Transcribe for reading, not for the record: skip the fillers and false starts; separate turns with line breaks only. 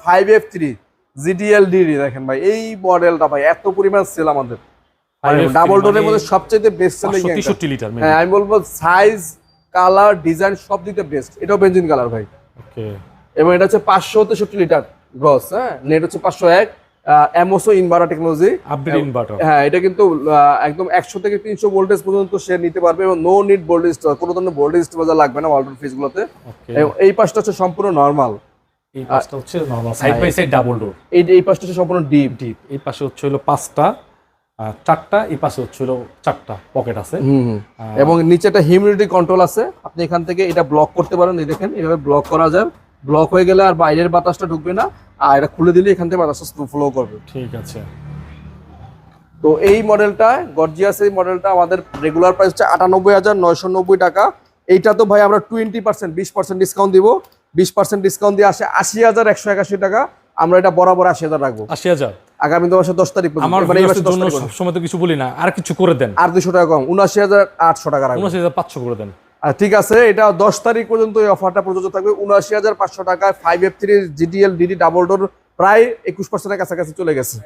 5F3 GTL DD দেখেন ভাই, এই মডেলটা ভাই এত পরিমাণ সেল আমাদের ডাবল ডোরের মধ্যে সবচেয়ে বেস্ট সেলিং
63 লিটার।
হ্যাঁ আমি বলবো সাইজ কালার ডিজাইন সব দিকে বেস্ট। এটাও বেনজিন কালার ভাই।
ওকে।
এবং এটা হচ্ছে 563 লিটার গ্রস। হ্যাঁ নেট হচ্ছে 501, এমওসো ইনভার্টার টেকনোলজি,
আপডেট ইনভার্টার।
হ্যাঁ এটা কিন্তু একদম 100 থেকে 300 ভোল্টেজ পর্যন্ত সে নিতে পারবে এবং নো নিড ভোল্টেজ, কোনো ধরনের ভোল্টেজ বাজার লাগবে না ওয়ালটন ফ্রিজ গুলোতে। এবং এই পাশটা হচ্ছে সম্পূর্ণ নরমাল,
এই পাশটা হচ্ছে normal, side by side double door.
এই পাশটা হচ্ছে সম্পূর্ণ ডিপ।
এই পাশে হচ্ছে হলো 5টা, 4টা, এই পাশে হচ্ছে হলো 4টা পকেট আছে।
এবং নিচে একটা হিউমিডিটি কন্ট্রোল আছে, আপনি এখান থেকে এটা ব্লক করতে পারেন। এই দেখেন এইভাবে ব্লক করা যায়, ব্লক হয়ে গেলে আর বাইরের বাতাসটা ঢুকবে না, আর এটা খুলে দিলে এখান থেকে বাতাসটা ফ্লো করবে।
ঠিক আছে।
তো এই মডেলটা গর্জিয়াস, এই মডেলটা আমাদের রেগুলার প্রাইস হচ্ছে 98,990 টাকা। এইটা তো ভাই আমরা 20% 20% ডিসকাউন্ট দিব, 20% ডিসকাউন্ট দিয়ে আসে 80,181 টাকা। আমরা এটা বরাবর 80,000 রাখবো।
80,000
আগামী মাসে 10 তারিখ পর্যন্ত।
আমার ভিউয়ার্সদের জন্য সবসময় তো কিছু বলি না, আর কিছু করে দেন।
আর 200 টাকা কম, 79,800 টাকা রাখবো।
79,500 করে দেন।
ঠিক আছে, এটা 10 তারিখ পর্যন্ত এই অফারটা প্রযোজ্য থাকবে। 79,500 টাকায় 5F3 GTL DD double door প্রায় 21% কাছাকাছি চলে গেছে।